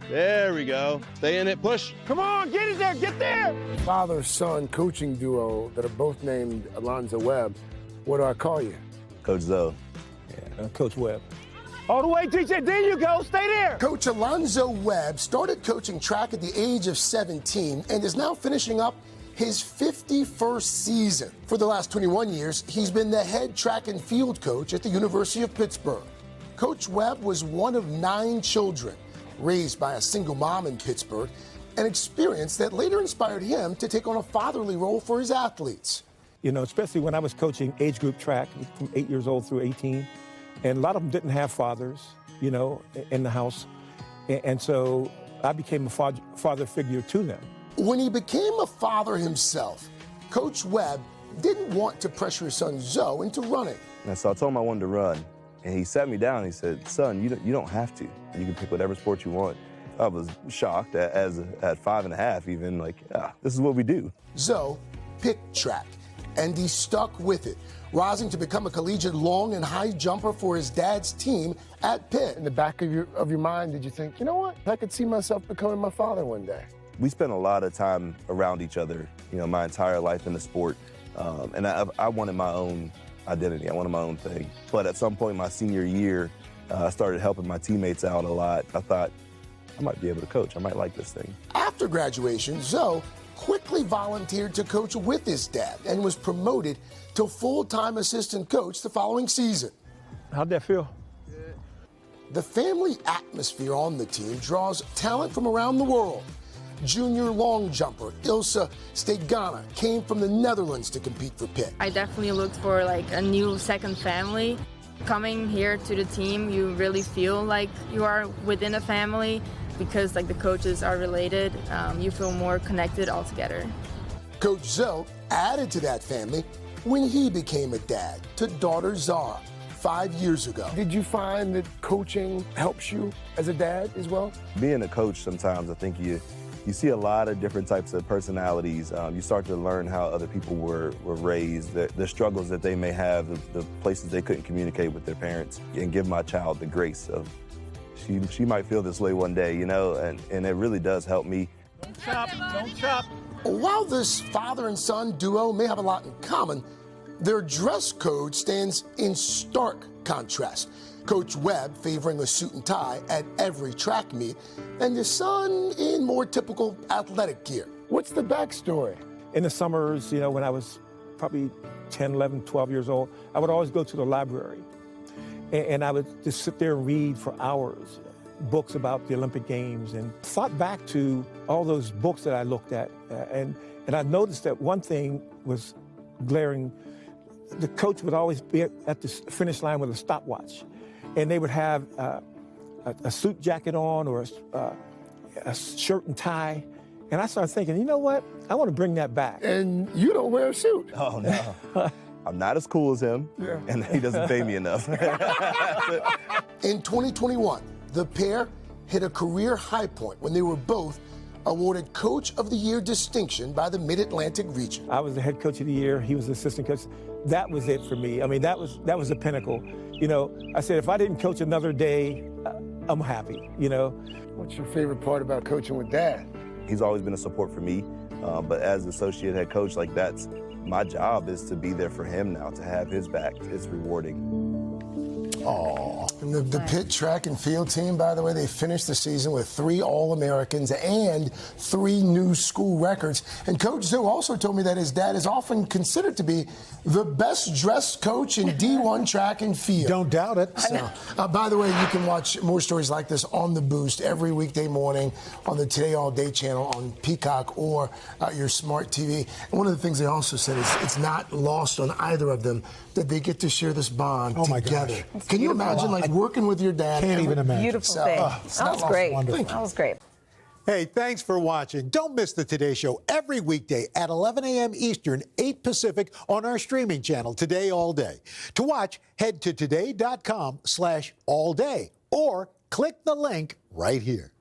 There we go. Stay in it, push. Come on, get it there, get there! Father-son coaching duo that are both named Alonzo Webb. What do I call you? Coach Zoe. Yeah, Coach Webb. All the way, TJ, there you go, stay there! Coach Alonzo Webb started coaching track at the age of 17 and is now finishing up his 51st season. For the last 21 years, he's been the head track and field coach at the University of Pittsburgh. Coach Webb was one of 9 children, raised by a single mom in Pittsburgh, an experience that later inspired him to take on a fatherly role for his athletes. You know, especially when I was coaching age group track from 8 years old through 18, and a lot of them didn't have fathers, you know, in the house. And so I became a father figure to them. When he became a father himself, Coach Webb didn't want to pressure his son Zoe into running. And so I told him I wanted to run. And he sat me down and he said, son, you don't have to. You can pick whatever sport you want. I was shocked at 5.5 even, like, this is what we do. Zoe picked track, and he stuck with it, rising to become a collegiate long and high jumper for his dad's team at Pitt. In the back of your mind, did you think, you know what, I could see myself becoming my father one day? We spent a lot of time around each other, you know, my entire life in the sport. And I wanted my own identity. I wanted my own thing. But at some point my senior year, I started helping my teammates out a lot. I thought, I might be able to coach. I might like this thing. After graduation, Zoe quickly volunteered to coach with his dad and was promoted to full-time assistant coach the following season. How'd that feel? The family atmosphere on the team draws talent from around the world. Junior long jumper Ilse Stegana came from the Netherlands to compete for Pitt. I definitely looked for like a new second family. Coming here to the team, you really feel like you are within a family because like the coaches are related. You feel more connected all together. Coach Zoe added to that family when he became a dad to daughter Zara 5 years ago. Did you find that coaching helps you as a dad as well? Being a coach, sometimes I think you see a lot of different types of personalities. You start to learn how other people were raised, the struggles that they may have, the places they couldn't communicate with their parents, and give my child the grace of, she might feel this way one day, you know, and it really does help me. Don't chop, don't chop. While this father and son duo may have a lot in common, their dress code stands in stark contrast. Coach Webb favoring a suit and tie at every track meet, and his son in more typical athletic gear. What's the backstory? In the summers, you know, when I was probably 10, 11, 12 years old, I would always go to the library. And I would just sit there and read for hours, books about the Olympic Games, and thought back to all those books that I looked at. And I noticed that one thing was glaring. The coach would always be at the finish line with a stopwatch. And they would have a suit jacket on or a shirt and tie. And I started thinking, you know what? I want to bring that back. And you don't wear a suit. Oh, no. I'm not as cool as him, and he doesn't pay me enough. In 2021, the pair hit a career high point when they were both awarded Coach of the Year distinction by the Mid-Atlantic region. I was the head coach of the year. He was the assistant coach. That was it for me. I mean, that was the pinnacle. You know, I said, if I didn't coach another day, I'm happy, you know. What's your favorite part about coaching with Dad? He's always been a support for me, but as associate head coach, like that's my job is to be there for him now, to have his back. It's rewarding. Aww. And the Pitt track and field team, by the way, they finished the season with 3 All-Americans and 3 new school records. And Coach Zoe also told me that his dad is often considered to be the best-dressed coach in D1 track and field. Don't doubt it. So, by the way, you can watch more stories like this on The Boost every weekday morning on the Today All Day channel on Peacock or your smart TV. And one of the things they also said is it's not lost on either of them that they get to share this bond together. Can you imagine, like, working with your dad? Can't even imagine. Beautiful thing. That was great. That was great. Hey, thanks for watching. Don't miss the Today Show every weekday at 11 a.m. Eastern, 8 Pacific on our streaming channel, Today All Day. To watch, head to today.com/allday or click the link right here.